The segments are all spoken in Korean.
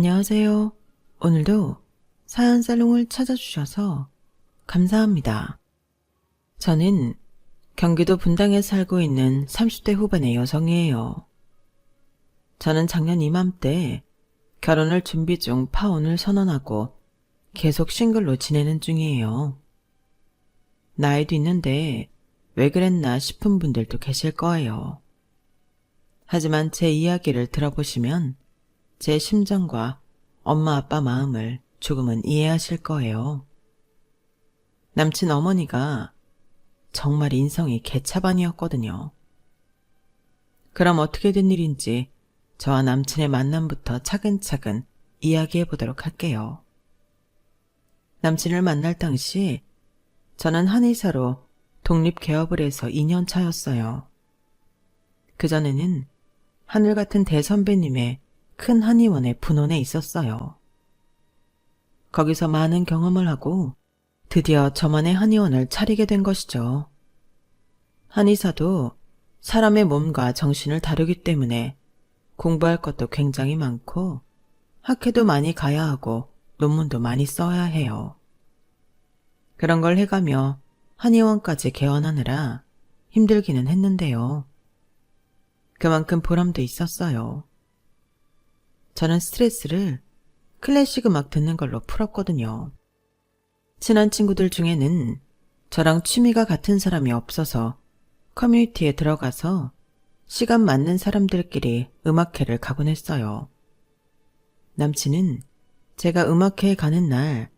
안녕하세요. 오늘도 사연 살롱을 찾아주셔서 감사합니다. 저는 경기도 분당에 살고 있는 30대 후반의 여성이에요. 저는 작년 이맘때 결혼을 준비 중 파혼을 선언하고 계속 싱글로 지내는 중이에요. 나이도 있는데 왜 그랬나 싶은 분들도 계실 거예요. 하지만 제 이야기를 들어보시면 제 심정과 엄마 아빠 마음을 조금은 이해하실 거예요. 남친 어머니가 정말 인성이 개차반이었거든요. 그럼 어떻게 된 일인지 저와 남친의 만남부터 차근차근 이야기해 보도록 할게요. 남친을 만날 당시 저는 한의사로 독립개업을 해서 2년 차였어요. 그전에는 하늘 같은 대선배님의 큰 한의원의 분원에 있었어요. 거기서 많은 경험을 하고 드디어 저만의 한의원을 차리게 된 것이죠. 한의사도 사람의 몸과 정신을 다루기 때문에 공부할 것도 굉장히 많고 학회도 많이 가야 하고 논문도 많이 써야 해요. 그런 걸 해가며 한의원까지 개원하느라 힘들기는 했는데요. 그만큼 보람도 있었어요. 저는 스트레스를 클래식 음악 듣는 걸로 풀었거든요. 친한 친구들 중에는 저랑 취미가 같은 사람이 없어서 커뮤니티에 들어가서 시간 맞는 사람들끼리 음악회를 가곤 했어요. 남친은 제가 음악회에 가는 날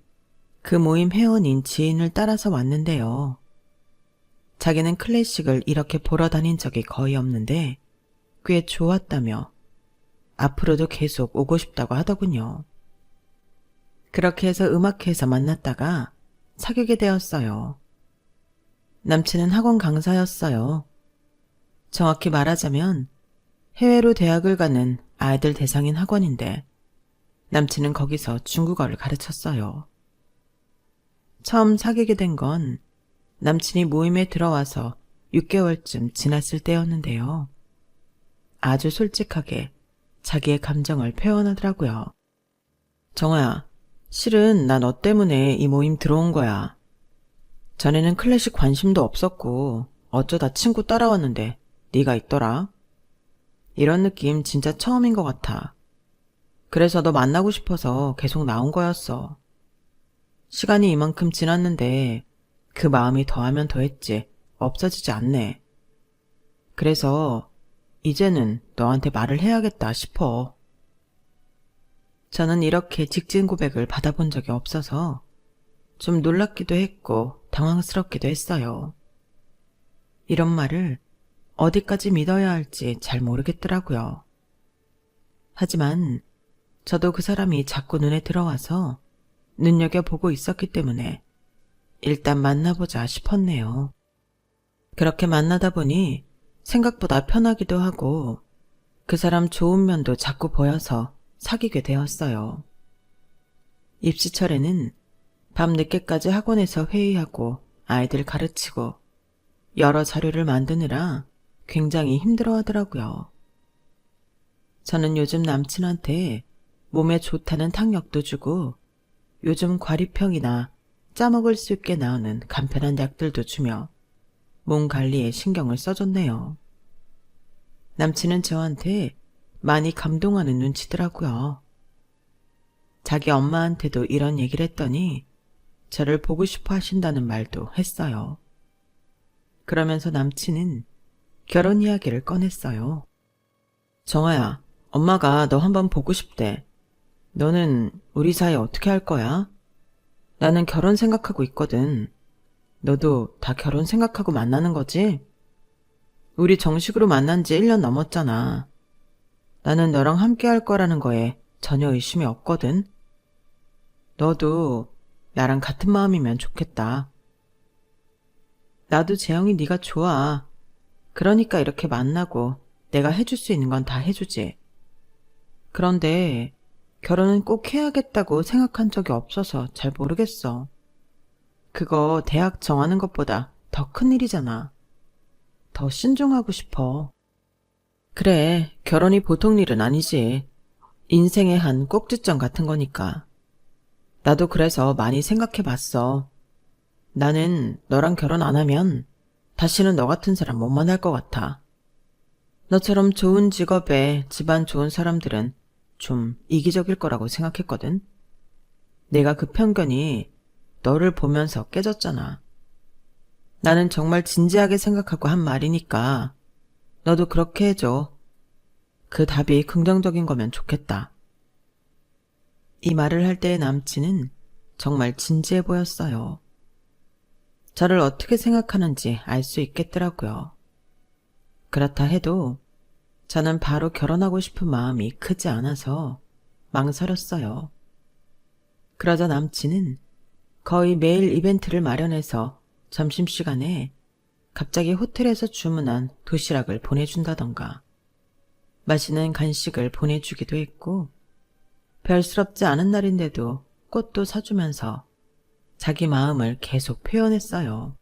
그 모임 회원인 지인을 따라서 왔는데요. 자기는 클래식을 이렇게 보러 다닌 적이 거의 없는데 꽤 좋았다며 앞으로도 계속 오고 싶다고 하더군요. 그렇게 해서 음악회에서 만났다가 사귀게 되었어요. 남친은 학원 강사였어요. 정확히 말하자면 해외로 대학을 가는 아이들 대상인 학원인데 남친은 거기서 중국어를 가르쳤어요. 처음 사귀게 된 건 남친이 모임에 들어와서 6개월쯤 지났을 때였는데요. 아주 솔직하게 자기의 감정을 표현하더라고요. 정아야, 실은 나 너 때문에 이 모임 들어온 거야. 전에는 클래식 관심도 없었고 어쩌다 친구 따라왔는데 네가 있더라. 이런 느낌 진짜 처음인 것 같아. 그래서 너 만나고 싶어서 계속 나온 거였어. 시간이 이만큼 지났는데 그 마음이 더하면 더했지 없어지지 않네. 그래서 이제는 너한테 말을 해야겠다 싶어. 저는 이렇게 직진 고백을 받아본 적이 없어서 좀 놀랍기도 했고 당황스럽기도 했어요. 이런 말을 어디까지 믿어야 할지 잘 모르겠더라고요. 하지만 저도 그 사람이 자꾸 눈에 들어와서 눈여겨보고 있었기 때문에 일단 만나보자 싶었네요. 그렇게 만나다 보니 생각보다 편하기도 하고 그 사람 좋은 면도 자꾸 보여서 사귀게 되었어요. 입시철에는 밤 늦게까지 학원에서 회의하고 아이들 가르치고 여러 자료를 만드느라 굉장히 힘들어 하더라고요. 저는 요즘 남친한테 몸에 좋다는 탕약도 주고 요즘 과리평이나 짜먹을 수 있게 나오는 간편한 약들도 주며 몸 관리에 신경을 써줬네요. 남친은 저한테 많이 감동하는 눈치더라고요. 자기 엄마한테도 이런 얘기를 했더니 저를 보고 싶어 하신다는 말도 했어요. 그러면서 남친은 결혼 이야기를 꺼냈어요. 정아야, 엄마가 너 한번 보고 싶대. 너는 우리 사이 어떻게 할 거야? 나는 결혼 생각하고 있거든. 너도 다 결혼 생각하고 만나는 거지? 우리 정식으로 만난 지 1년 넘었잖아. 나는 너랑 함께 할 거라는 거에 전혀 의심이 없거든. 너도 나랑 같은 마음이면 좋겠다. 나도 재영이 네가 좋아. 그러니까 이렇게 만나고 내가 해줄 수 있는 건 다 해주지. 그런데 결혼은 꼭 해야겠다고 생각한 적이 없어서 잘 모르겠어. 그거 대학 정하는 것보다 더 큰 일이잖아. 더 신중하고 싶어. 그래, 결혼이 보통 일은 아니지. 인생의 한 꼭지점 같은 거니까. 나도 그래서 많이 생각해봤어. 나는 너랑 결혼 안 하면 다시는 너 같은 사람 못 만날 것 같아. 너처럼 좋은 직업에 집안 좋은 사람들은 좀 이기적일 거라고 생각했거든. 내가 그 편견이 너를 보면서 깨졌잖아. 나는 정말 진지하게 생각하고 한 말이니까 너도 그렇게 해줘. 그 답이 긍정적인 거면 좋겠다. 이 말을 할 때의 남친은 정말 진지해 보였어요. 저를 어떻게 생각하는지 알 수 있겠더라고요. 그렇다 해도 저는 바로 결혼하고 싶은 마음이 크지 않아서 망설였어요. 그러자 남친은 거의 매일 이벤트를 마련해서 점심시간에 갑자기 호텔에서 주문한 도시락을 보내준다던가 맛있는 간식을 보내주기도 했고 별스럽지 않은 날인데도 꽃도 사주면서 자기 마음을 계속 표현했어요.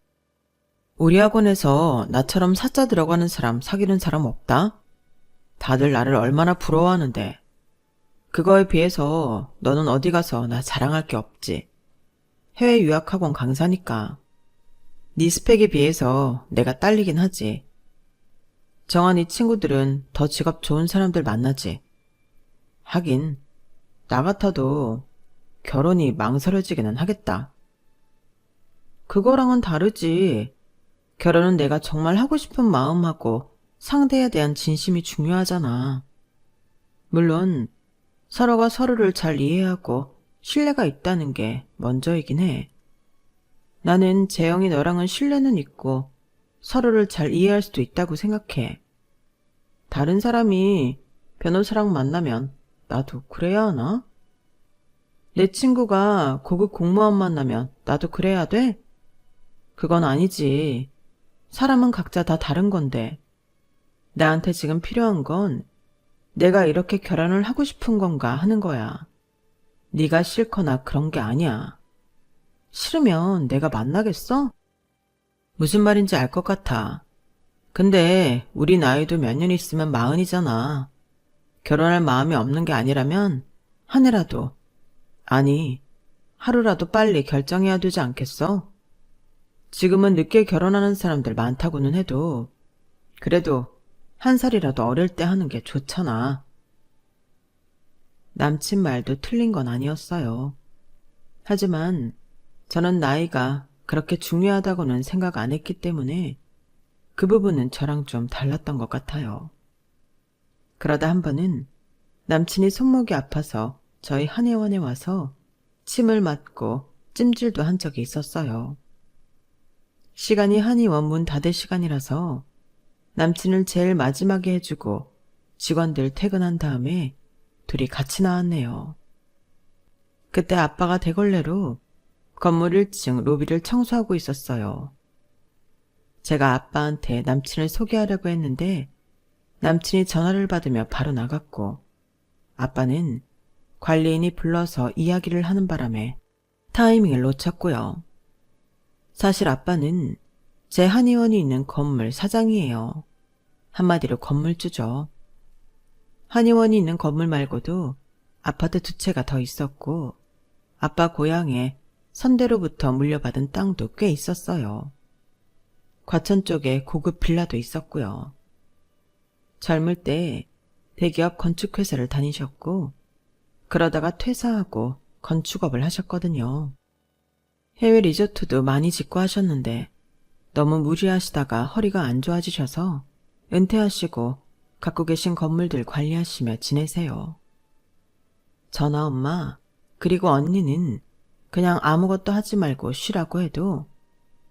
우리 학원에서 나처럼 사자 들어가는 사람 사귀는 사람 없다? 다들 나를 얼마나 부러워하는데. 그거에 비해서 너는 어디 가서 나 자랑할 게 없지. 해외 유학학원 강사니까. 네 스펙에 비해서 내가 딸리긴 하지. 정한 이 친구들은 더 직업 좋은 사람들 만나지. 하긴 나 같아도 결혼이 망설여지기는 하겠다. 그거랑은 다르지. 결혼은 내가 정말 하고 싶은 마음하고 상대에 대한 진심이 중요하잖아. 물론 서로가 서로를 잘 이해하고 신뢰가 있다는 게 먼저이긴 해. 나는 재영이 너랑은 신뢰는 있고 서로를 잘 이해할 수도 있다고 생각해. 다른 사람이 변호사랑 만나면 나도 그래야 하나? 내 친구가 고급 공무원 만나면 나도 그래야 돼? 그건 아니지. 사람은 각자 다 다른 건데. 나한테 지금 필요한 건 내가 이렇게 결혼을 하고 싶은 건가 하는 거야. 네가 싫거나 그런 게 아니야. 싫으면 내가 만나겠어? 무슨 말인지 알 것 같아. 근데 우리 나이도 몇 년 있으면 40이잖아. 결혼할 마음이 없는 게 아니라면 한 해라도, 아니, 하루라도 빨리 결정해야 되지 않겠어? 지금은 늦게 결혼하는 사람들 많다고는 해도 그래도 한 살이라도 어릴 때 하는 게 좋잖아. 남친 말도 틀린 건 아니었어요. 하지만 저는 나이가 그렇게 중요하다고는 생각 안 했기 때문에 그 부분은 저랑 좀 달랐던 것 같아요. 그러다 한 번은 남친이 손목이 아파서 저희 한의원에 와서 침을 맞고 찜질도 한 적이 있었어요. 시간이 한의원 문 닫을 시간이라서 남친을 제일 마지막에 해주고 직원들 퇴근한 다음에 둘이 같이 나왔네요. 그때 아빠가 대걸레로 건물 1층 로비를 청소하고 있었어요. 제가 아빠한테 남친을 소개하려고 했는데 남친이 전화를 받으며 바로 나갔고 아빠는 관리인이 불러서 이야기를 하는 바람에 타이밍을 놓쳤고요. 사실 아빠는 제 한의원이 있는 건물 사장이에요. 한마디로 건물주죠. 한의원이 있는 건물 말고도 아파트 2채가 더 있었고 아빠 고향에 선대로부터 물려받은 땅도 꽤 있었어요. 과천 쪽에 고급 빌라도 있었고요. 젊을 때 대기업 건축회사를 다니셨고 그러다가 퇴사하고 건축업을 하셨거든요. 해외 리조트도 많이 짓고 하셨는데 너무 무리하시다가 허리가 안 좋아지셔서 은퇴하시고 갖고 계신 건물들 관리하시며 지내세요. 저나 엄마 그리고 언니는 그냥 아무것도 하지 말고 쉬라고 해도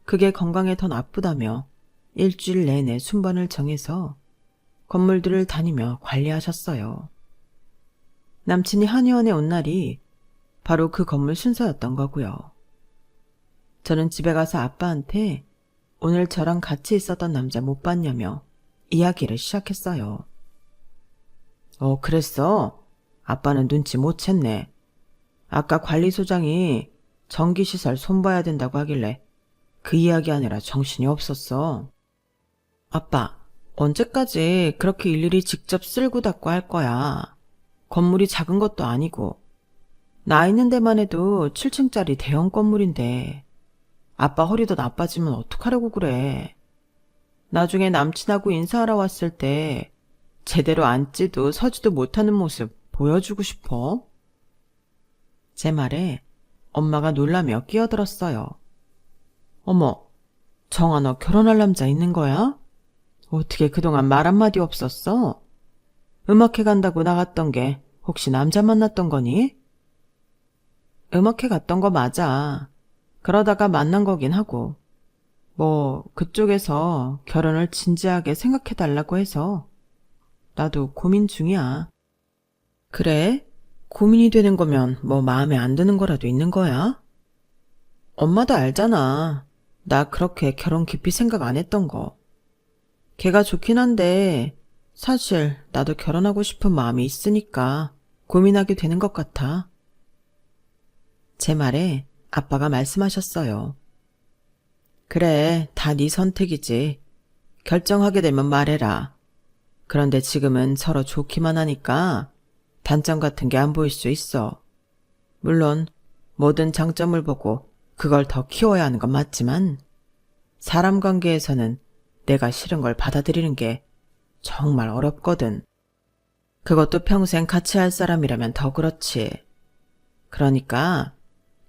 그게 건강에 더 나쁘다며 일주일 내내 순번을 정해서 건물들을 다니며 관리하셨어요. 남친이 한의원에 온 날이 바로 그 건물 순서였던 거고요. 저는 집에 가서 아빠한테 오늘 저랑 같이 있었던 남자 못 봤냐며 이야기를 시작했어요. 그랬어? 아빠는 눈치 못 챘네. 아까 관리소장이 전기시설 손봐야 된다고 하길래 그 이야기 하느라 정신이 없었어. 아빠, 언제까지 그렇게 일일이 직접 쓸고 닦고 할 거야? 건물이 작은 것도 아니고 나 있는 데만 해도 7층짜리 대형 건물인데 아빠 허리도 나빠지면 어떡하려고 그래. 나중에 남친하고 인사하러 왔을 때 제대로 앉지도 서지도 못하는 모습 보여주고 싶어. 제 말에 엄마가 놀라며 끼어들었어요. 어머, 정아 너 결혼할 남자 있는 거야? 어떻게 그동안 말 한마디 없었어? 음악회 간다고 나갔던 게 혹시 남자 만났던 거니? 음악회 갔던 거 맞아. 그러다가 만난 거긴 하고. 뭐 그쪽에서 결혼을 진지하게 생각해달라고 해서 나도 고민 중이야. 그래? 고민이 되는 거면 뭐 마음에 안 드는 거라도 있는 거야? 엄마도 알잖아. 나 그렇게 결혼 깊이 생각 안 했던 거. 걔가 좋긴 한데 사실 나도 결혼하고 싶은 마음이 있으니까 고민하게 되는 것 같아. 제 말에 아빠가 말씀하셨어요. 그래, 다 네 선택이지. 결정하게 되면 말해라. 그런데 지금은 서로 좋기만 하니까 단점 같은 게 안 보일 수 있어. 물론 모든 장점을 보고 그걸 더 키워야 하는 건 맞지만 사람 관계에서는 내가 싫은 걸 받아들이는 게 정말 어렵거든. 그것도 평생 같이 할 사람이라면 더 그렇지. 그러니까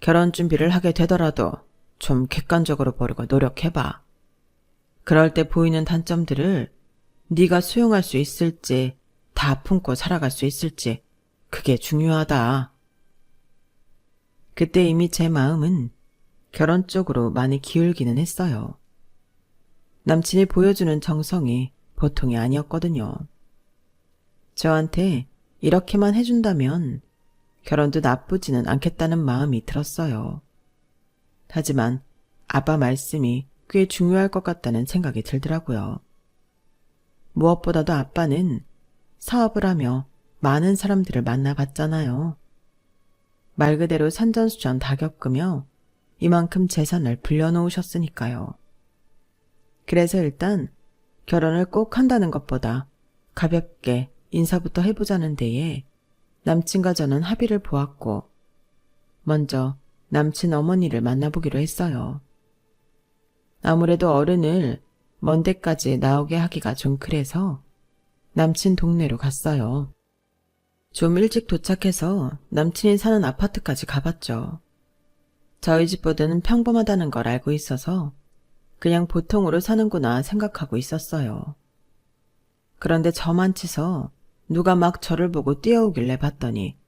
결혼 준비를 하게 되더라도 좀 객관적으로 보려고 노력해봐. 그럴 때 보이는 단점들을 네가 수용할 수 있을지, 다 품고 살아갈 수 있을지 그게 중요하다. 그때 이미 제 마음은 결혼 쪽으로 많이 기울기는 했어요. 남친이 보여주는 정성이 보통이 아니었거든요. 저한테 이렇게만 해준다면 결혼도 나쁘지는 않겠다는 마음이 들었어요. 하지만 아빠 말씀이 꽤 중요할 것 같다는 생각이 들더라고요. 무엇보다도 아빠는 사업을 하며 많은 사람들을 만나봤잖아요. 말 그대로 산전수전 다 겪으며 이만큼 재산을 불려놓으셨으니까요. 그래서 일단 결혼을 꼭 한다는 것보다 가볍게 인사부터 해보자는 데에 남친과 저는 합의를 보았고 먼저 남친 어머니를 만나보기로 했어요. 아무래도 어른을 먼 데까지 나오게 하기가 좀 그래서 남친 동네로 갔어요. 좀 일찍 도착해서 남친이 사는 아파트까지 가봤죠. 저희 집보다는 평범하다는 걸 알고 있어서 그냥 보통으로 사는구나 생각하고 있었어요. 그런데 저만 치서 누가 막 저를 보고 뛰어오길래 봤더니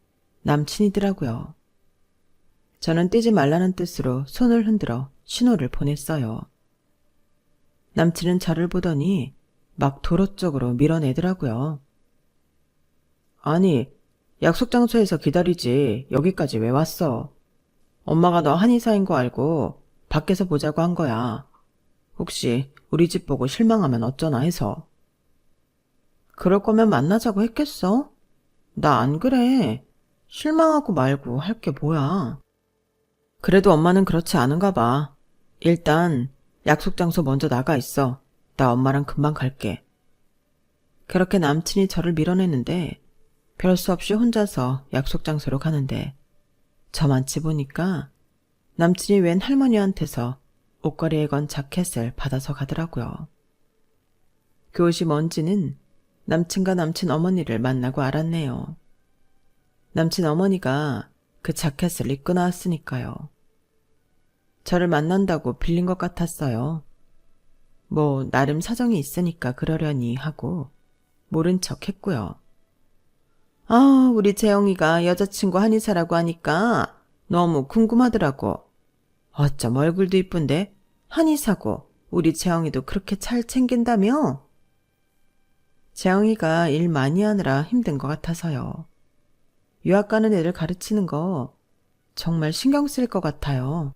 남친이더라고요. 저는 뛰지 말라는 뜻으로 손을 흔들어 신호를 보냈어요. 남친은 저를 보더니 막 도로 쪽으로 밀어내더라고요. 아니, 약속 장소에서 기다리지 여기까지 왜 왔어? 엄마가 너 한의사인 거 알고 밖에서 보자고 한 거야. 혹시 우리 집 보고 실망하면 어쩌나 해서. 그럴 거면 만나자고 했겠어? 나 안 그래. 실망하고 말고 할 게 뭐야. 그래도 엄마는 그렇지 않은가 봐. 일단 약속 장소 먼저 나가 있어. 나 엄마랑 금방 갈게. 그렇게 남친이 저를 밀어내는데 별 수 없이 혼자서 약속 장소로 가는데 저만치 보니까 남친이 웬 할머니한테서 옷걸이에 건 자켓을 받아서 가더라고요. 그 옷이 뭔지는 남친과 남친 어머니를 만나고 알았네요. 남친 어머니가 그 자켓을 입고 나왔으니까요. 저를 만난다고 빌린 것 같았어요. 뭐 나름 사정이 있으니까 그러려니 하고 모른 척 했고요. 아, 우리 재영이가 여자친구 한의사라고 하니까 너무 궁금하더라고. 어쩜 얼굴도 이쁜데 한의사고 우리 재영이도 그렇게 잘 챙긴다며? 재영이가 일 많이 하느라 힘든 것 같아서요. 유학 가는 애들 가르치는 거 정말 신경 쓸 것 같아요.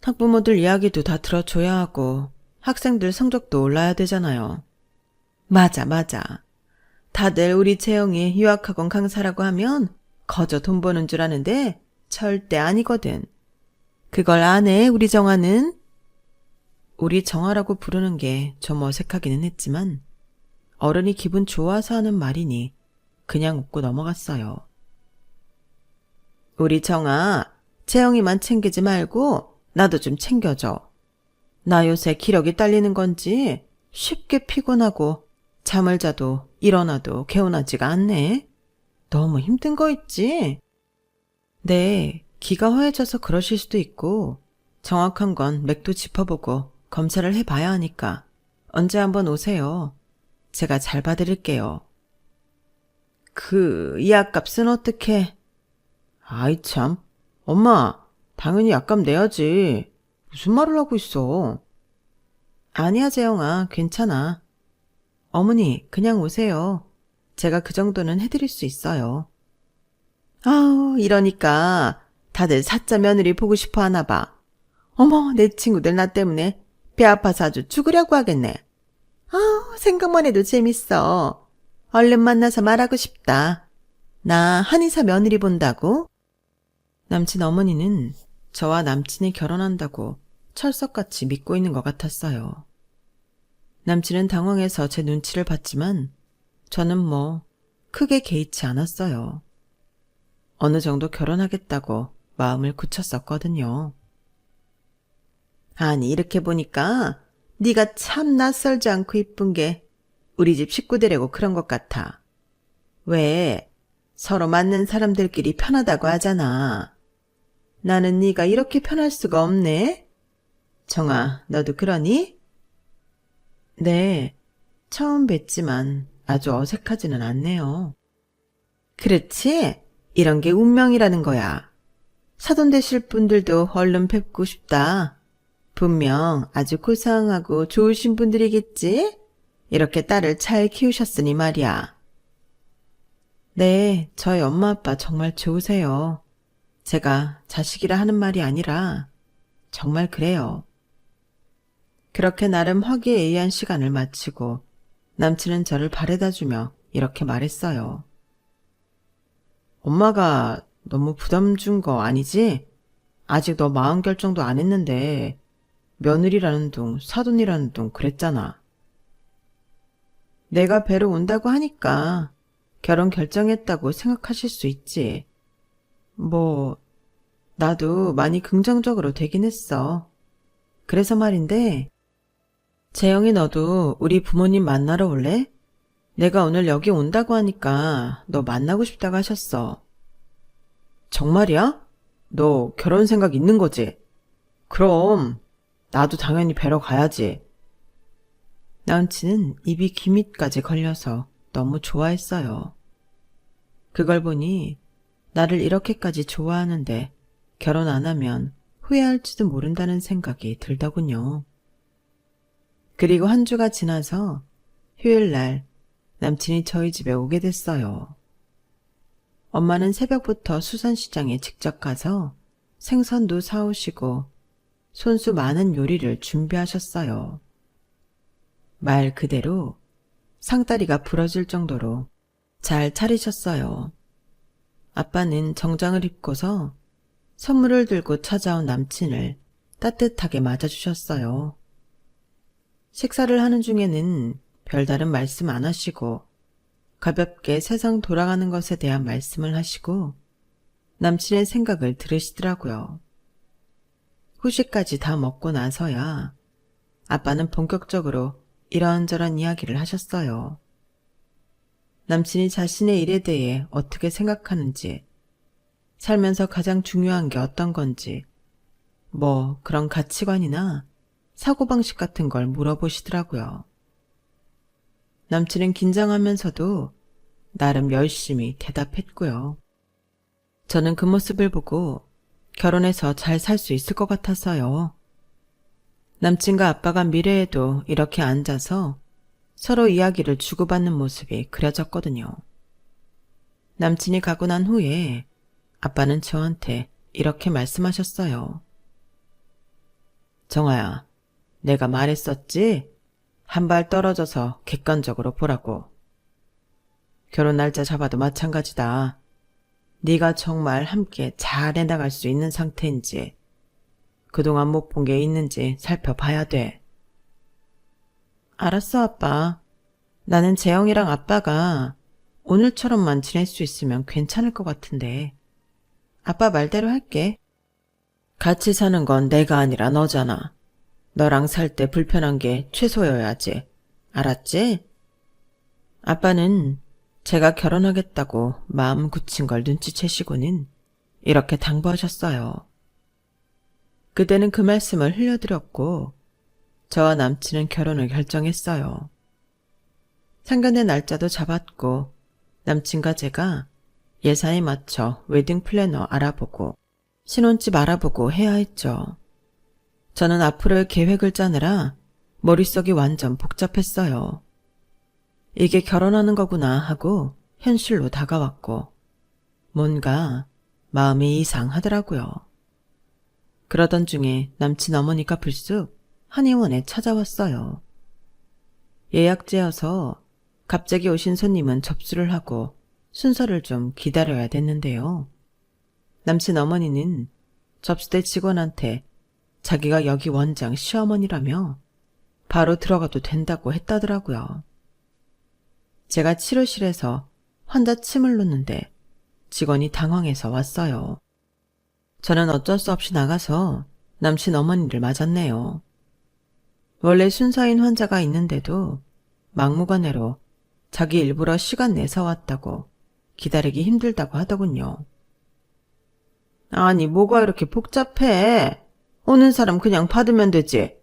학부모들 이야기도 다 들어줘야 하고 학생들 성적도 올라야 되잖아요. 맞아, 맞아. 다들 우리 재영이 유학학원 강사라고 하면 거저 돈 버는 줄 아는데 절대 아니거든. 그걸 안 해, 우리 정아는? 우리 정아라고 부르는 게 좀 어색하기는 했지만 어른이 기분 좋아서 하는 말이니 그냥 웃고 넘어갔어요. 우리 정아, 재영이만 챙기지 말고 나도 좀 챙겨줘. 나 요새 기력이 딸리는 건지 쉽게 피곤하고 잠을 자도 일어나도 개운하지가 않네. 너무 힘든 거 있지? 네, 기가 허해져서 그러실 수도 있고 정확한 건 맥도 짚어보고 검사를 해봐야 하니까 언제 한번 오세요. 제가 잘 봐드릴게요. 이 약값은 어떻게? 아이 참, 엄마, 당연히 약값 내야지. 무슨 말을 하고 있어? 아니야, 재영아, 괜찮아. 어머니, 그냥 오세요. 제가 그 정도는 해드릴 수 있어요. 아우, 이러니까 다들 사짜 며느리 보고 싶어 하나 봐. 어머, 내 친구들 나 때문에 배 아파서 아주 죽으려고 하겠네. 아우, 생각만 해도 재밌어. 얼른 만나서 말하고 싶다. 나 한의사 며느리 본다고? 남친 어머니는 저와 남친이 결혼한다고 철석같이 믿고 있는 것 같았어요. 남친은 당황해서 제 눈치를 봤지만 저는 크게 개의치 않았어요. 어느 정도 결혼하겠다고 마음을 굳혔었거든요. 아니, 이렇게 보니까 네가 참 낯설지 않고 이쁜 게 우리 집 식구들이고 그런 것 같아. 왜? 서로 맞는 사람들끼리 편하다고 하잖아. 나는 네가 이렇게 편할 수가 없네. 정아, 너도 그러니? 네, 처음 뵀지만 아주 어색하지는 않네요. 그렇지? 이런 게 운명이라는 거야. 사돈 되실 분들도 얼른 뵙고 싶다. 분명 아주 고상하고 좋으신 분들이겠지? 이렇게 딸을 잘 키우셨으니 말이야. 네, 저희 엄마 아빠 정말 좋으세요. 제가 자식이라 하는 말이 아니라 정말 그래요. 그렇게 나름 화기애애한 시간을 마치고 남친은 저를 바래다주며 이렇게 말했어요. 엄마가 너무 부담 준 거 아니지? 아직 너 마음 결정도 안 했는데 며느리라는 둥, 사돈이라는 둥 그랬잖아. 내가 배로 온다고 하니까 결혼 결정했다고 생각하실 수 있지. 나도 많이 긍정적으로 되긴 했어. 그래서 말인데, 재영이 너도 우리 부모님 만나러 올래? 내가 오늘 여기 온다고 하니까 너 만나고 싶다고 하셨어. 정말이야? 너 결혼 생각 있는 거지? 그럼 나도 당연히 뵈러 가야지. 남친은 입이 기밑까지 걸려서 너무 좋아했어요. 그걸 보니 나를 이렇게까지 좋아하는데 결혼 안 하면 후회할지도 모른다는 생각이 들더군요. 그리고 한 주가 지나서 휴일날 남친이 저희 집에 오게 됐어요. 엄마는 새벽부터 수산시장에 직접 가서 생선도 사오시고 손수 많은 요리를 준비하셨어요. 말 그대로 상다리가 부러질 정도로 잘 차리셨어요. 아빠는 정장을 입고서 선물을 들고 찾아온 남친을 따뜻하게 맞아주셨어요. 식사를 하는 중에는 별다른 말씀 안 하시고 가볍게 세상 돌아가는 것에 대한 말씀을 하시고 남친의 생각을 들으시더라고요. 후식까지 다 먹고 나서야 아빠는 본격적으로 이런저런 이야기를 하셨어요. 남친이 자신의 일에 대해 어떻게 생각하는지, 살면서 가장 중요한 게 어떤 건지, 그런 가치관이나 사고방식 같은 걸 물어보시더라고요. 남친은 긴장하면서도 나름 열심히 대답했고요. 저는 그 모습을 보고 결혼해서 잘 살 수 있을 것 같아서요. 남친과 아빠가 미래에도 이렇게 앉아서 서로 이야기를 주고받는 모습이 그려졌거든요. 남친이 가고 난 후에 아빠는 저한테 이렇게 말씀하셨어요. 정아야, 내가 말했었지? 한 발 떨어져서 객관적으로 보라고. 결혼 날짜 잡아도 마찬가지다. 네가 정말 함께 잘 해나갈 수 있는 상태인지, 그동안 못 본 게 있는지 살펴봐야 돼. 알았어, 아빠. 나는 재영이랑 아빠가 오늘처럼만 지낼 수 있으면 괜찮을 것 같은데. 아빠 말대로 할게. 같이 사는 건 내가 아니라 너잖아. 너랑 살 때 불편한 게 최소여야지. 알았지? 아빠는 제가 결혼하겠다고 마음 굳힌 걸 눈치채시고는 이렇게 당부하셨어요. 그때는 그 말씀을 흘려드렸고 저와 남친은 결혼을 결정했어요. 상견례 날짜도 잡았고 남친과 제가 예산에 맞춰 웨딩 플래너 알아보고 신혼집 알아보고 해야 했죠. 저는 앞으로의 계획을 짜느라 머릿속이 완전 복잡했어요. 이게 결혼하는 거구나 하고 현실로 다가왔고 뭔가 마음이 이상하더라고요. 그러던 중에 남친 어머니가 불쑥 한의원에 찾아왔어요. 예약제여서 갑자기 오신 손님은 접수를 하고 순서를 좀 기다려야 됐는데요. 남친 어머니는 접수대 직원한테 자기가 여기 원장 시어머니라며 바로 들어가도 된다고 했다더라고요. 제가 치료실에서 환자 침을 놓는데 직원이 당황해서 왔어요. 저는 어쩔 수 없이 나가서 남친 어머니를 맞았네요. 원래 순서인 환자가 있는데도 막무가내로 자기 일부러 시간 내서 왔다고 기다리기 힘들다고 하더군요. 아니 뭐가 이렇게 복잡해. 오는 사람 그냥 받으면 되지.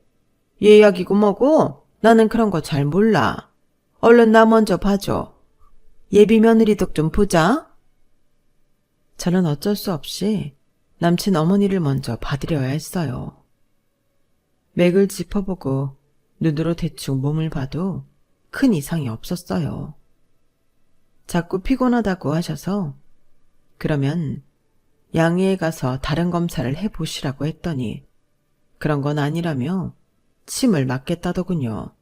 예약이고 뭐고 나는 그런 거 잘 몰라. 얼른 나 먼저 봐줘. 예비 며느리도 좀 보자. 저는 어쩔 수 없이 남친 어머니를 먼저 봐드려야 했어요. 맥을 짚어보고 눈으로 대충 몸을 봐도 큰 이상이 없었어요. 자꾸 피곤하다고 하셔서 그러면 양의에 가서 다른 검사를 해보시라고 했더니 그런 건 아니라며 침을 맞겠다더군요.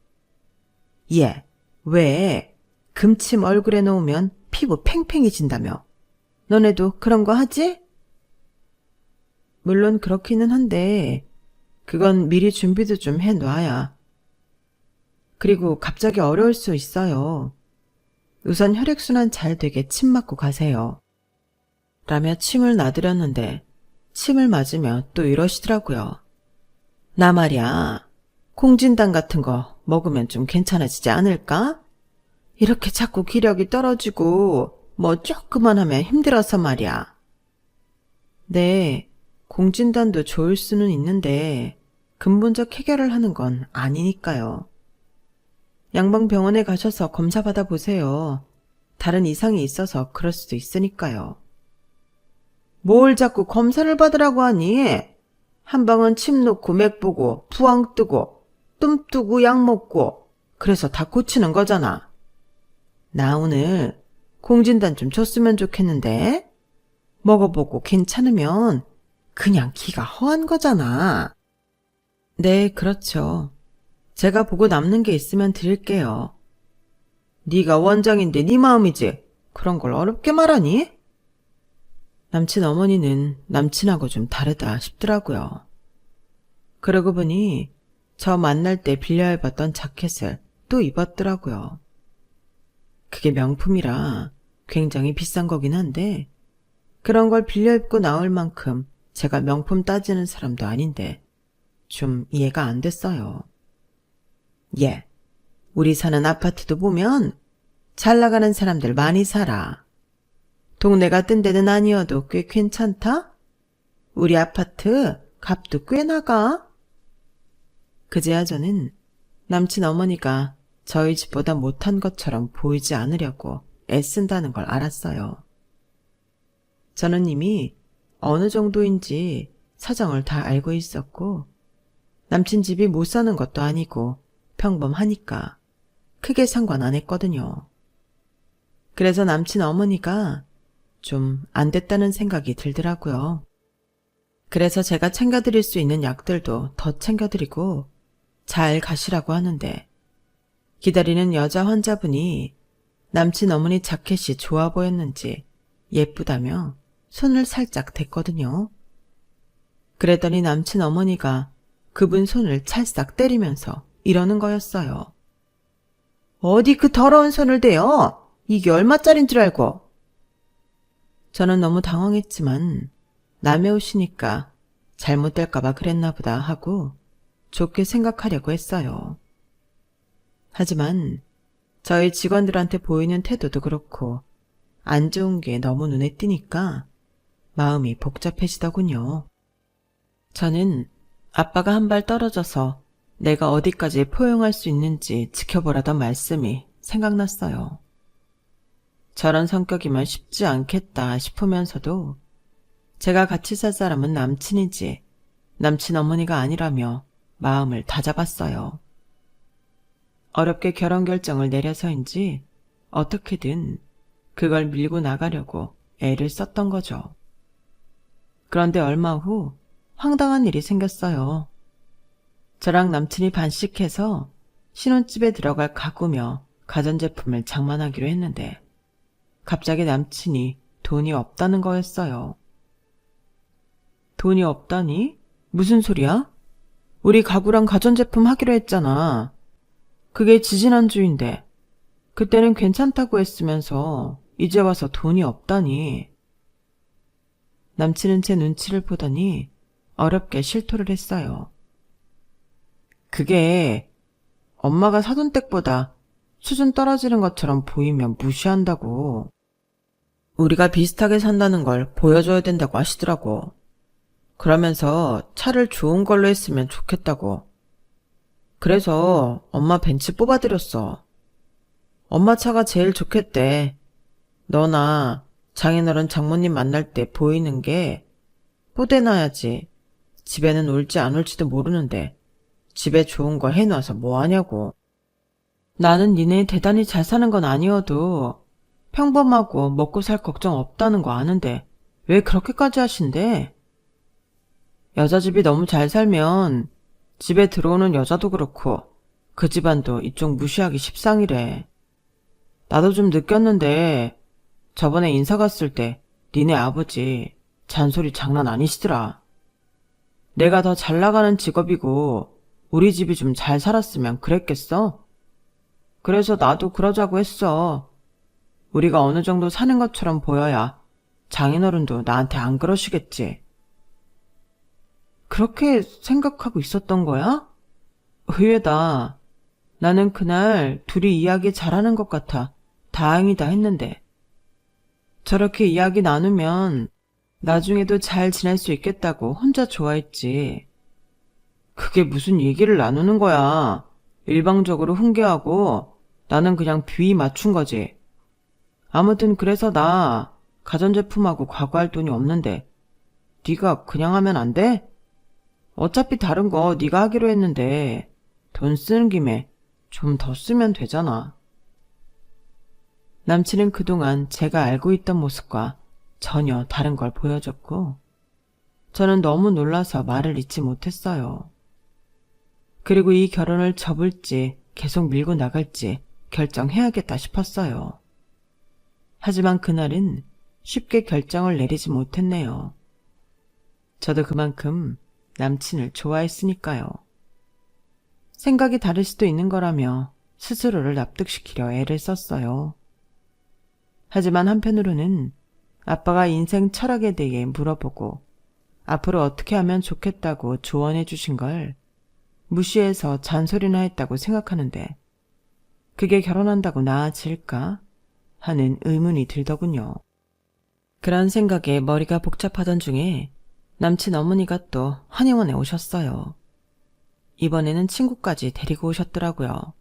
예, 왜? 금침 얼굴에 놓으면 피부 팽팽해진다며. 너네도 그런 거 하지? 물론 그렇기는 한데 그건 미리 준비도 좀 해놔야. 그리고 갑자기 어려울 수 있어요. 우선 혈액순환 잘 되게 침 맞고 가세요. 라며 침을 놔드렸는데 침을 맞으며 또 이러시더라고요. 나 말이야, 콩진당 같은 거 먹으면 좀 괜찮아지지 않을까? 이렇게 자꾸 기력이 떨어지고 뭐 조금만 하면 힘들어서 말이야. 네, 공진단도 좋을 수는 있는데 근본적 해결을 하는 건 아니니까요. 양방병원에 가셔서 검사 받아보세요. 다른 이상이 있어서 그럴 수도 있으니까요. 뭘 자꾸 검사를 받으라고 하니? 한방은 침 놓고 맥 보고 부항 뜨고 뜸 뜨고 약 먹고 그래서 다 고치는 거잖아. 나 오늘 공진단 좀 줬으면 좋겠는데 먹어보고 괜찮으면 그냥 기가 허한 거잖아. 네, 그렇죠. 제가 보고 남는 게 있으면 드릴게요. 네가 원장인데 네 마음이지. 그런 걸 어렵게 말하니? 남친 어머니는 남친하고 좀 다르다 싶더라고요. 그러고 보니 저 만날 때 빌려 입었던 자켓을 또 입었더라고요. 그게 명품이라 굉장히 비싼 거긴 한데 그런 걸 빌려 입고 나올 만큼 제가 명품 따지는 사람도 아닌데 좀 이해가 안 됐어요. 예, 우리 사는 아파트도 보면 잘 나가는 사람들 많이 살아. 동네 같은 데는 아니어도 꽤 괜찮다? 우리 아파트 값도 꽤 나가. 그제야 저는 남친 어머니가 저희 집보다 못한 것처럼 보이지 않으려고 애쓴다는 걸 알았어요. 저는 이미 어느 정도인지 사정을 다 알고 있었고 남친 집이 못 사는 것도 아니고 평범하니까 크게 상관 안 했거든요. 그래서 남친 어머니가 좀 안 됐다는 생각이 들더라고요. 그래서 제가 챙겨드릴 수 있는 약들도 더 챙겨드리고 잘 가시라고 하는데 기다리는 여자 환자분이 남친 어머니 자켓이 좋아 보였는지 예쁘다며 손을 살짝 댔거든요. 그랬더니 남친 어머니가 그분 손을 찰싹 때리면서 이러는 거였어요. 어디 그 더러운 손을 대요? 이게 얼마짜린 줄 알고? 저는 너무 당황했지만 남의 옷이니까 잘못될까봐 그랬나 보다 하고 좋게 생각하려고 했어요. 하지만 저희 직원들한테 보이는 태도도 그렇고 안 좋은 게 너무 눈에 띄니까 마음이 복잡해지더군요. 저는 아빠가 한 발 떨어져서 내가 어디까지 포용할 수 있는지 지켜보라던 말씀이 생각났어요. 저런 성격이면 쉽지 않겠다 싶으면서도 제가 같이 살 사람은 남친이지 남친 어머니가 아니라며 마음을 다잡았어요. 어렵게 결혼 결정을 내려서인지 어떻게든 그걸 밀고 나가려고 애를 썼던 거죠. 그런데 얼마 후 황당한 일이 생겼어요. 저랑 남친이 반씩해서 신혼집에 들어갈 가구며 가전제품을 장만하기로 했는데 갑자기 남친이 돈이 없다는 거였어요. 돈이 없다니? 무슨 소리야? 우리 가구랑 가전제품 하기로 했잖아. 그게 지지난주인데 그때는 괜찮다고 했으면서 이제 와서 돈이 없다니. 남친은 제 눈치를 보더니 어렵게 실토를 했어요. 그게 엄마가 사돈 댁보다 수준 떨어지는 것처럼 보이면 무시한다고. 우리가 비슷하게 산다는 걸 보여줘야 된다고 하시더라고. 그러면서 차를 좋은 걸로 했으면 좋겠다고. 그래서 엄마 벤츠 뽑아드렸어. 엄마 차가 제일 좋겠대. 너나 장인어른 장모님 만날 때 보이는 게 뽀대놔야지. 집에는 올지 안 올지도 모르는데 집에 좋은 거 해놔서 뭐하냐고. 나는 니네 대단히 잘 사는 건 아니어도 평범하고 먹고 살 걱정 없다는 거 아는데 왜 그렇게까지 하신대? 여자 집이 너무 잘 살면 집에 들어오는 여자도 그렇고 그 집안도 이쪽 무시하기 십상이래. 나도 좀 느꼈는데 저번에 인사 갔을 때 니네 아버지 잔소리 장난 아니시더라. 내가 더 잘 나가는 직업이고 우리 집이 좀 잘 살았으면 그랬겠어? 그래서 나도 그러자고 했어. 우리가 어느 정도 사는 것처럼 보여야 장인어른도 나한테 안 그러시겠지. 그렇게 생각하고 있었던 거야? 의외다. 나는 그날 둘이 이야기 잘하는 것 같아 다행이다 했는데 저렇게 이야기 나누면 나중에도 잘 지낼 수 있겠다고 혼자 좋아했지. 그게 무슨 얘기를 나누는 거야. 일방적으로 훈계하고 나는 그냥 비위 맞춘 거지. 아무튼 그래서 나 가전제품하고 과거할 돈이 없는데 네가 그냥 하면 안 돼? 어차피 다른 거 네가 하기로 했는데 돈 쓰는 김에 좀 더 쓰면 되잖아. 남친은 그동안 제가 알고 있던 모습과 전혀 다른 걸 보여줬고 저는 너무 놀라서 말을 잇지 못했어요. 그리고 이 결혼을 접을지 계속 밀고 나갈지 결정해야겠다 싶었어요. 하지만 그날은 쉽게 결정을 내리지 못했네요. 저도 그만큼 남친을 좋아했으니까요. 생각이 다를 수도 있는 거라며 스스로를 납득시키려 애를 썼어요. 하지만 한편으로는 아빠가 인생 철학에 대해 물어보고 앞으로 어떻게 하면 좋겠다고 조언해 주신 걸 무시해서 잔소리나 했다고 생각하는데 그게 결혼한다고 나아질까 하는 의문이 들더군요. 그런 생각에 머리가 복잡하던 중에 남친 어머니가 또 한의원에 오셨어요. 이번에는 친구까지 데리고 오셨더라고요.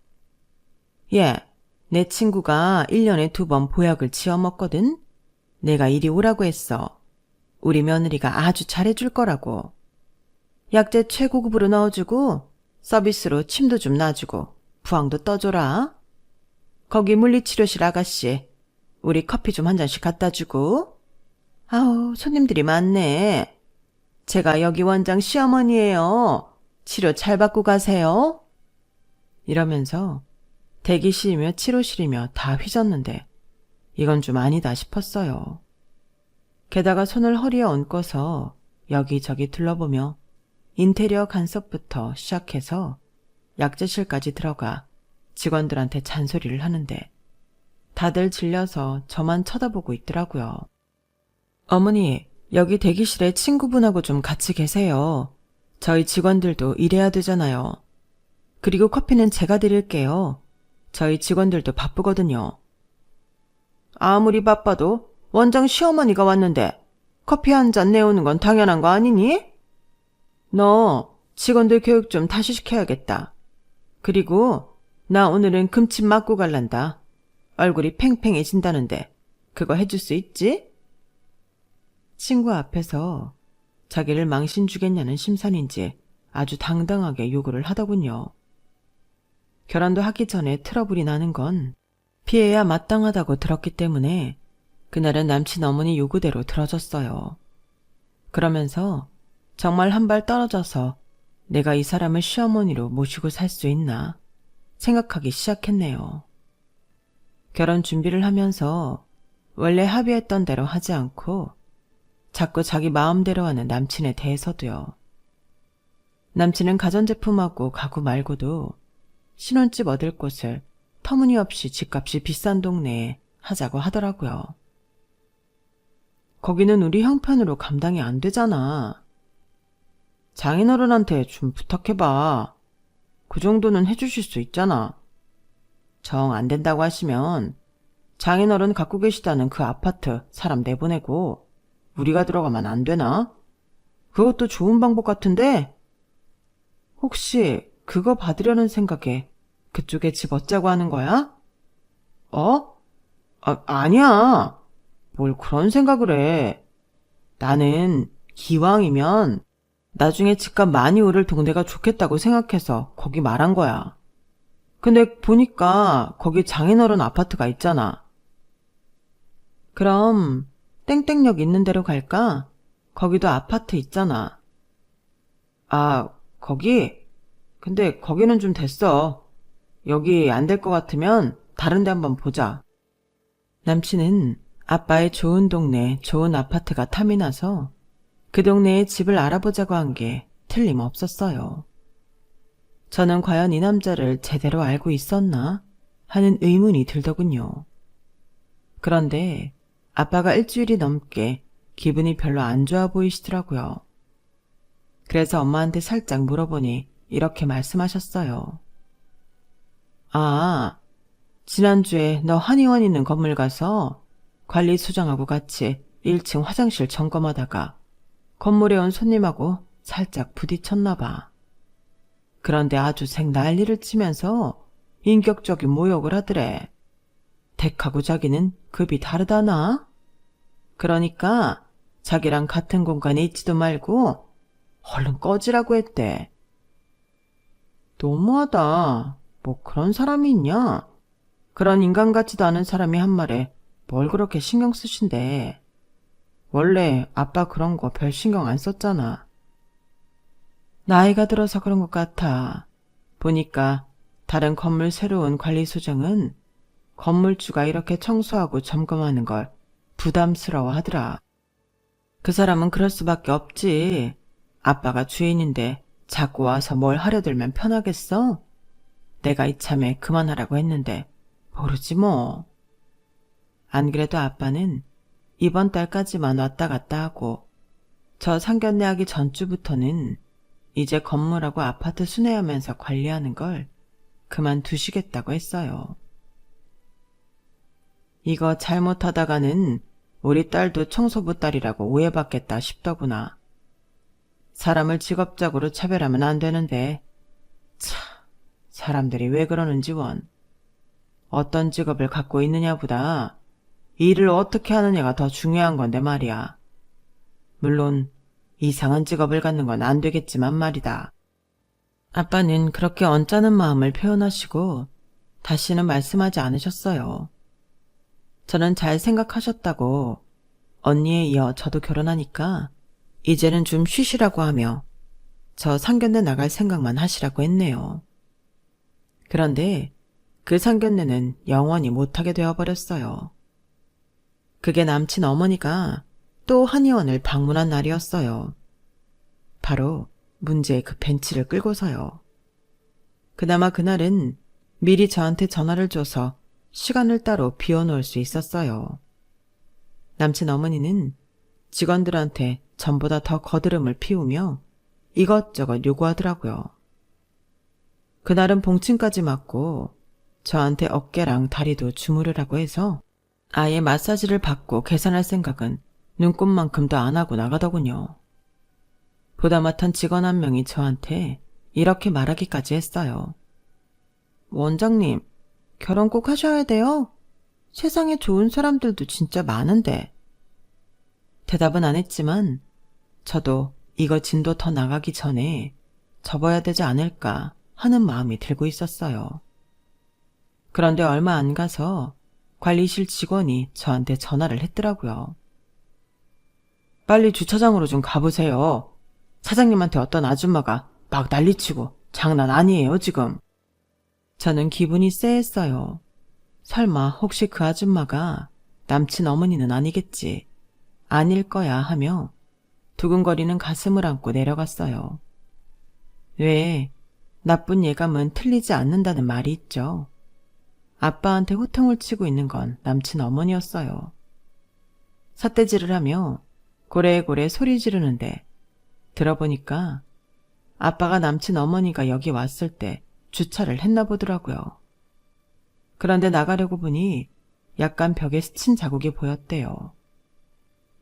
내 친구가 1년에 2번 보약을 지어 먹거든? 내가 이리 오라고 했어. 우리 며느리가 아주 잘해줄 거라고. 약재 최고급으로 넣어주고 서비스로 침도 좀 놔주고 부항도 떠줘라. 거기 물리치료실 아가씨, 우리 커피 좀 한 잔씩 갖다 주고. 아우, 손님들이 많네. 제가 여기 원장 시어머니예요. 치료 잘 받고 가세요. 이러면서 대기실이며 치료실이며 다 휘졌는데 이건 좀 아니다 싶었어요. 게다가 손을 허리에 얹고서 여기저기 둘러보며 인테리어 간섭부터 시작해서 약재실까지 들어가 직원들한테 잔소리를 하는데 다들 질려서 저만 쳐다보고 있더라고요. 어머니, 여기 대기실에 친구분하고 좀 같이 계세요. 저희 직원들도 일해야 되잖아요. 그리고 커피는 제가 드릴게요. 저희 직원들도 바쁘거든요. 아무리 바빠도 원장 시어머니가 왔는데 커피 한 잔 내오는 건 당연한 거 아니니? 너 직원들 교육 좀 다시 시켜야겠다. 그리고 나 오늘은 금침 맞고 갈란다. 얼굴이 팽팽해진다는데 그거 해줄 수 있지? 친구 앞에서 자기를 망신 주겠냐는 심산인지 아주 당당하게 요구를 하더군요. 결혼도 하기 전에 트러블이 나는 건 피해야 마땅하다고 들었기 때문에 그날은 남친 어머니 요구대로 들어줬어요. 그러면서 정말 한 발 떨어져서 내가 이 사람을 시어머니로 모시고 살 수 있나 생각하기 시작했네요. 결혼 준비를 하면서 원래 합의했던 대로 하지 않고 자꾸 자기 마음대로 하는 남친에 대해서도요. 남친은 가전제품하고 가구 말고도 신혼집 얻을 곳을 터무니없이 집값이 비싼 동네에 하자고 하더라고요. 거기는 우리 형편으로 감당이 안 되잖아. 장인어른한테 좀 부탁해봐. 그 정도는 해주실 수 있잖아. 정 안 된다고 하시면 장인어른 갖고 계시다는 그 아파트 사람 내보내고 우리가 들어가면 안 되나? 그것도 좋은 방법 같은데? 혹시 그거 받으려는 생각에 그쪽에 집 얻자고 하는 거야? 아니야. 뭘 그런 생각을 해. 나는 기왕이면 나중에 집값 많이 오를 동네가 좋겠다고 생각해서 거기 말한 거야. 근데 보니까 거기 장인어른 아파트가 있잖아. 그럼 땡땡역 있는 데로 갈까? 거기도 아파트 있잖아. 아, 거기? 근데 거기는 좀 됐어. 여기 안 될 것 같으면 다른 데 한번 보자. 남친은 아빠의 좋은 동네, 좋은 아파트가 탐이 나서 그 동네에 집을 알아보자고 한 게 틀림없었어요. 저는 과연 이 남자를 제대로 알고 있었나 하는 의문이 들더군요. 그런데 아빠가 일주일이 넘게 기분이 별로 안 좋아 보이시더라고요. 그래서 엄마한테 살짝 물어보니 이렇게 말씀하셨어요. 아, 지난주에 너 한의원 있는 건물 가서 관리소장하고 같이 1층 화장실 점검하다가 건물에 온 손님하고 살짝 부딪혔나 봐. 그런데 아주 생 난리를 치면서 인격적인 모욕을 하더래. 댁하고 자기는 급이 다르다나? 그러니까 자기랑 같은 공간에 있지도 말고 얼른 꺼지라고 했대. 너무하다. 뭐 그런 사람이 있냐? 그런 인간 같지도 않은 사람이 한 말에 뭘 그렇게 신경 쓰신대. 원래 아빠 그런 거 별 신경 안 썼잖아. 나이가 들어서 그런 것 같아. 보니까 다른 건물 새로운 관리소장은 건물주가 이렇게 청소하고 점검하는 걸 부담스러워 하더라. 그 사람은 그럴 수밖에 없지. 아빠가 주인인데 자꾸 와서 뭘 하려들면 편하겠어? 내가 이참에 그만하라고 했는데 모르지 뭐. 안 그래도 아빠는 이번 달까지만 왔다 갔다 하고 저 상견례 하기 전주부터는 이제 건물하고 아파트 순회하면서 관리하는 걸 그만두시겠다고 했어요. 이거 잘못하다가는 우리 딸도 청소부 딸이라고 오해받겠다 싶더구나. 사람을 직업적으로 차별하면 안 되는데 참, 사람들이 왜 그러는지 원. 어떤 직업을 갖고 있느냐보다 일을 어떻게 하느냐가 더 중요한 건데 말이야. 물론 이상한 직업을 갖는 건 안 되겠지만 말이다. 아빠는 그렇게 언짢은 마음을 표현하시고 다시는 말씀하지 않으셨어요. 저는 잘 생각하셨다고 언니에 이어 저도 결혼하니까 이제는 좀 쉬시라고 하며 저 상견례 나갈 생각만 하시라고 했네요. 그런데 그 상견례는 영원히 못하게 되어버렸어요. 그게 남친 어머니가 또 한의원을 방문한 날이었어요. 바로 문제의 그 벤치를 끌고서요. 그나마 그날은 미리 저한테 전화를 줘서 시간을 따로 비워놓을 수 있었어요. 남친 어머니는 직원들한테 전보다 더 거드름을 피우며 이것저것 요구하더라고요. 그날은 봉침까지 맞고 저한테 어깨랑 다리도 주무르라고 해서 아예 마사지를 받고 계산할 생각은 눈꼽만큼도 안 하고 나가더군요. 보다 못한 직원 한 명이 저한테 이렇게 말하기까지 했어요. 원장님, 결혼 꼭 하셔야 돼요. 세상에 좋은 사람들도 진짜 많은데. 대답은 안 했지만 저도 이거 진도 더 나가기 전에 접어야 되지 않을까 하는 마음이 들고 있었어요. 그런데 얼마 안 가서 관리실 직원이 저한테 전화를 했더라고요. 빨리 주차장으로 좀 가보세요. 사장님한테 어떤 아줌마가 막 난리치고 장난 아니에요, 지금. 저는 기분이 쎄했어요. 설마 혹시 그 아줌마가 남친 어머니는 아니겠지. 아닐 거야 하며 두근거리는 가슴을 안고 내려갔어요. 왜 나쁜 예감은 틀리지 않는다는 말이 있죠. 아빠한테 호통을 치고 있는 건 남친 어머니였어요. 삿대질을 하며 고래고래 소리 지르는데 들어보니까 아빠가 남친 어머니가 여기 왔을 때 주차를 했나 보더라고요. 그런데 나가려고 보니 약간 벽에 스친 자국이 보였대요.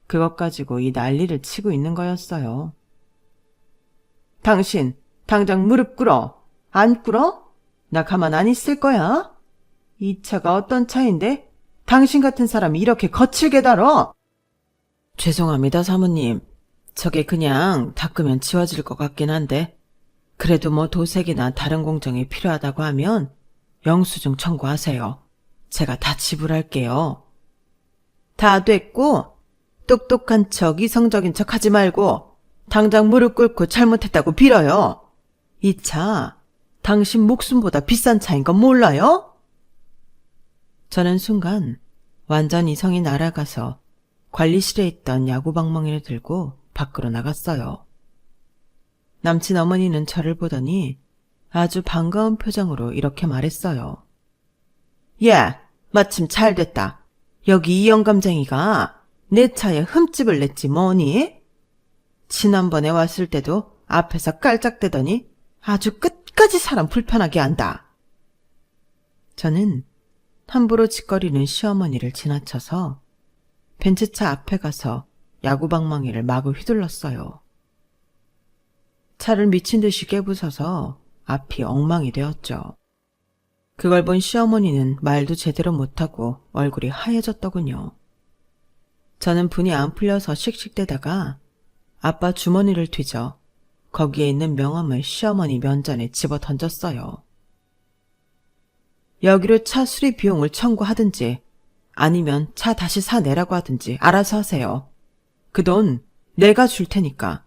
그것 가지고 이 난리를 치고 있는 거였어요. 당신 당장 무릎 꿇어. 안 꿇어? 나 가만 안 있을 거야. 이 차가 어떤 차인데 당신 같은 사람이 이렇게 거칠게 다뤄? 죄송합니다, 사모님. 저게 그냥 닦으면 지워질 것 같긴 한데 그래도 뭐 도색이나 다른 공정이 필요하다고 하면 영수증 청구하세요. 제가 다 지불할게요. 다 됐고 똑똑한 척 이성적인 척 하지 말고 당장 무릎 꿇고 잘못했다고 빌어요. 이 차 당신 목숨보다 비싼 차인 건 몰라요? 저는 순간 완전히 성이 날아가서 관리실에 있던 야구방망이를 들고 밖으로 나갔어요. 남친 어머니는 저를 보더니 아주 반가운 표정으로 이렇게 말했어요. 야, 마침 잘 됐다. 여기 이 영감쟁이가 내 차에 흠집을 냈지 뭐니? 지난번에 왔을 때도 앞에서 깔짝대더니 아주 끝까지 사람 불편하게 한다. 저는 함부로 짓거리는 시어머니를 지나쳐서 벤츠차 앞에 가서 야구방망이를 마구 휘둘렀어요. 차를 미친 듯이 깨부숴서 앞이 엉망이 되었죠. 그걸 본 시어머니는 말도 제대로 못하고 얼굴이 하얘졌더군요. 저는 분이 안 풀려서 씩씩대다가 아빠 주머니를 뒤져 거기에 있는 명함을 시어머니 면전에 집어 던졌어요. 여기로 차 수리 비용을 청구하든지 아니면 차 다시 사내라고 하든지 알아서 하세요. 그 돈 내가 줄 테니까.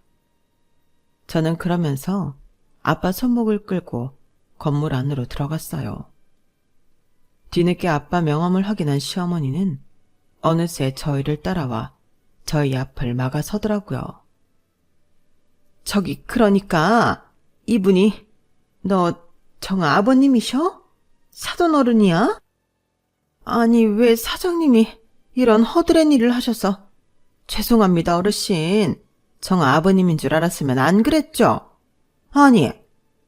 저는 그러면서 아빠 손목을 끌고 건물 안으로 들어갔어요. 뒤늦게 아빠 명함을 확인한 시어머니는 어느새 저희를 따라와 저희 앞을 막아서더라고요. 저기 그러니까 이분이 너 정아 아버님이셔? 사돈 어른이야? 아니 왜 사장님이 이런 허드렛 일을 하셔서. 죄송합니다 어르신. 정아 아버님인 줄 알았으면 안 그랬죠? 아니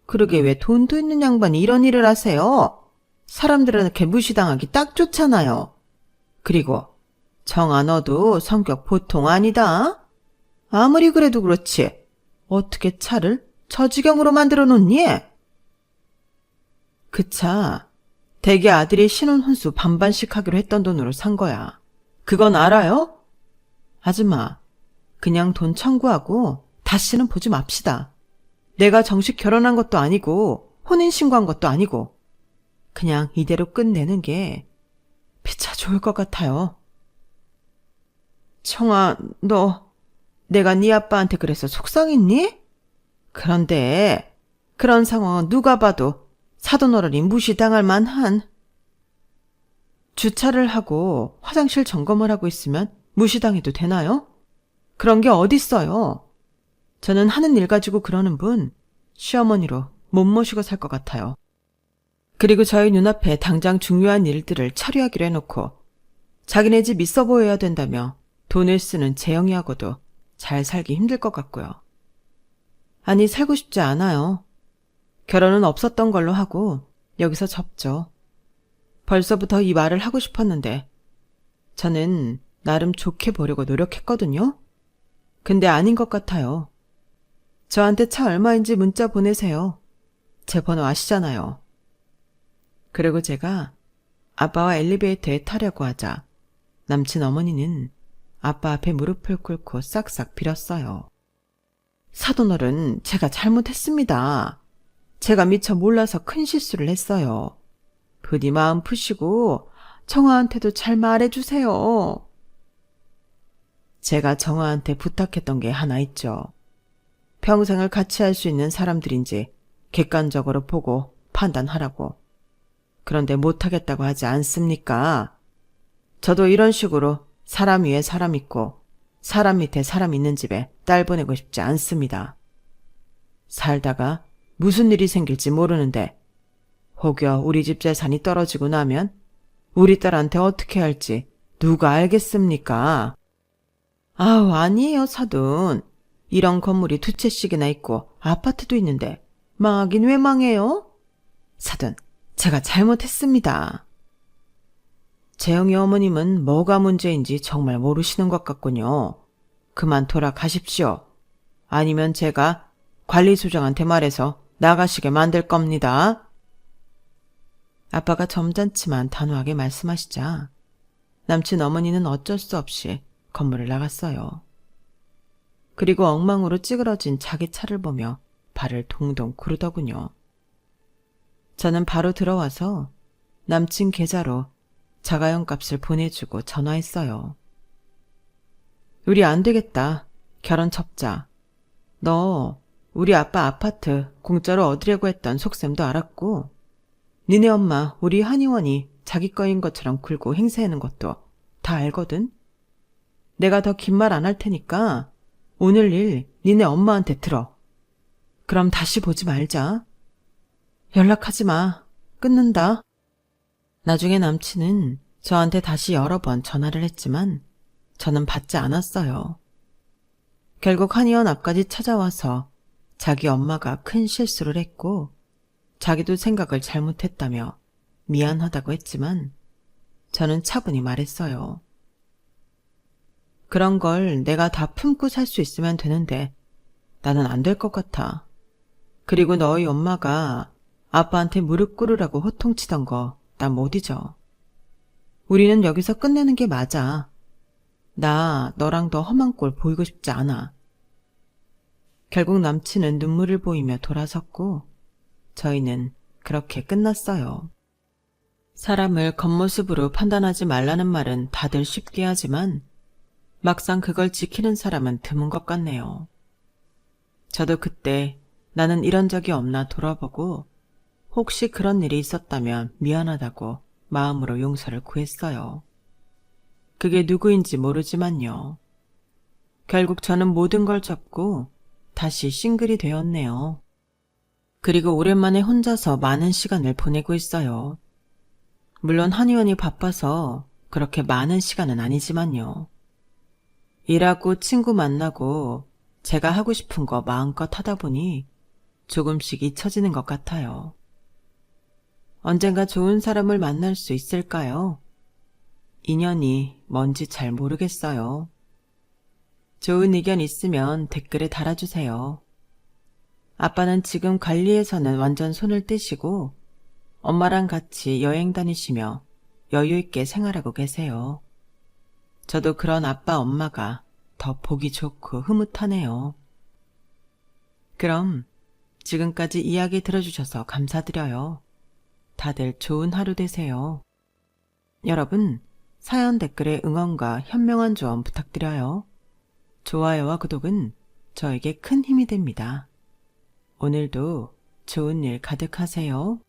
그러게 왜 돈도 있는 양반이 이런 일을 하세요? 사람들한테 무시당하기 딱 좋잖아요. 그리고 정아 너도 성격 보통 아니다. 아무리 그래도 그렇지 어떻게 차를 저 지경으로 만들어 놓니? 그 차 대개 아들이 신혼 혼수 반반씩 하기로 했던 돈으로 산 거야. 그건 알아요? 아줌마 그냥 돈 청구하고 다시는 보지 맙시다. 내가 정식 결혼한 것도 아니고 혼인신고한 것도 아니고 그냥 이대로 끝내는 게 피차 좋을 것 같아요. 청아, 너 내가 네 아빠한테 그래서 속상했니? 그런데 그런 상황은 누가 봐도 사돈 어른이 무시당할 만한. 주차를 하고 화장실 점검을 하고 있으면 무시당해도 되나요? 그런 게 어딨어요. 저는 하는 일 가지고 그러는 분 시어머니로 못 모시고 살 것 같아요. 그리고 저희 눈앞에 당장 중요한 일들을 처리하기로 해놓고 자기네 집 있어 보여야 된다며 돈을 쓰는 재영이하고도 잘 살기 힘들 것 같고요. 아니, 살고 싶지 않아요. 결혼은 없었던 걸로 하고 여기서 접죠. 벌써부터 이 말을 하고 싶었는데 저는 나름 좋게 보려고 노력했거든요. 근데 아닌 것 같아요. 저한테 차 얼마인지 문자 보내세요. 제 번호 아시잖아요. 그리고 제가 아빠와 엘리베이터에 타려고 하자 남친 어머니는 아빠 앞에 무릎을 꿇고 싹싹 빌었어요. 사돈어른, 제가 잘못했습니다. 제가 미처 몰라서 큰 실수를 했어요. 부디 마음 푸시고 정화한테도 잘 말해주세요. 제가 정화한테 부탁했던 게 하나 있죠. 평생을 같이 할 수 있는 사람들인지 객관적으로 보고 판단하라고. 그런데 못하겠다고 하지 않습니까? 저도 이런 식으로 사람 위에 사람 있고 사람 밑에 사람 있는 집에 딸 보내고 싶지 않습니다. 살다가 무슨 일이 생길지 모르는데 혹여 우리 집 재산이 떨어지고 나면 우리 딸한테 어떻게 할지 누가 알겠습니까? 아우, 아니에요, 사돈. 이런 건물이 2채씩이나 있고 아파트도 있는데 망하긴 왜 망해요? 사돈, 제가 잘못했습니다. 재영이 어머님은 뭐가 문제인지 정말 모르시는 것 같군요. 그만 돌아가십시오. 아니면 제가 관리소장한테 말해서 나가시게 만들 겁니다. 아빠가 점잖지만 단호하게 말씀하시자 남친 어머니는 어쩔 수 없이 건물을 나갔어요. 그리고 엉망으로 찌그러진 자기 차를 보며 발을 동동 구르더군요. 저는 바로 들어와서 남친 계좌로 자가용 값을 보내주고 전화했어요. 우리 안 되겠다. 결혼 접자. 너 우리 아빠 아파트 공짜로 얻으려고 했던 속셈도 알았고 니네 엄마 우리 한의원이 자기 거인 것처럼 굴고 행세하는 것도 다 알거든. 내가 더 긴 말 안 할 테니까 오늘 일 니네 엄마한테 들어. 그럼 다시 보지 말자. 연락하지 마. 끊는다. 나중에 남친은 저한테 다시 여러 번 전화를 했지만 저는 받지 않았어요. 결국 한의원 앞까지 찾아와서 자기 엄마가 큰 실수를 했고 자기도 생각을 잘못했다며 미안하다고 했지만 저는 차분히 말했어요. 그런 걸 내가 다 품고 살 수 있으면 되는데 나는 안 될 것 같아. 그리고 너희 엄마가 아빠한테 무릎 꿇으라고 호통치던 거 나 못 잊어. 우리는 여기서 끝내는 게 맞아. 나 너랑 더 험한 꼴 보이고 싶지 않아. 결국 남친은 눈물을 보이며 돌아섰고 저희는 그렇게 끝났어요. 사람을 겉모습으로 판단하지 말라는 말은 다들 쉽게 하지만 막상 그걸 지키는 사람은 드문 것 같네요. 저도 그때 나는 이런 적이 없나 돌아보고 혹시 그런 일이 있었다면 미안하다고 마음으로 용서를 구했어요. 그게 누구인지 모르지만요. 결국 저는 모든 걸 접고 다시 싱글이 되었네요. 그리고 오랜만에 혼자서 많은 시간을 보내고 있어요. 물론 한의원이 바빠서 그렇게 많은 시간은 아니지만요. 일하고 친구 만나고 제가 하고 싶은 거 마음껏 하다 보니 조금씩 잊혀지는 것 같아요. 언젠가 좋은 사람을 만날 수 있을까요? 인연이 뭔지 잘 모르겠어요. 좋은 의견 있으면 댓글에 달아주세요. 아빠는 지금 관리에서는 완전 손을 떼시고 엄마랑 같이 여행 다니시며 여유 있게 생활하고 계세요. 저도 그런 아빠 엄마가 더 보기 좋고 흐뭇하네요. 그럼 지금까지 이야기 들어주셔서 감사드려요. 다들 좋은 하루 되세요. 여러분, 사연 댓글에 응원과 현명한 조언 부탁드려요. 좋아요와 구독은 저에게 큰 힘이 됩니다. 오늘도 좋은 일 가득하세요.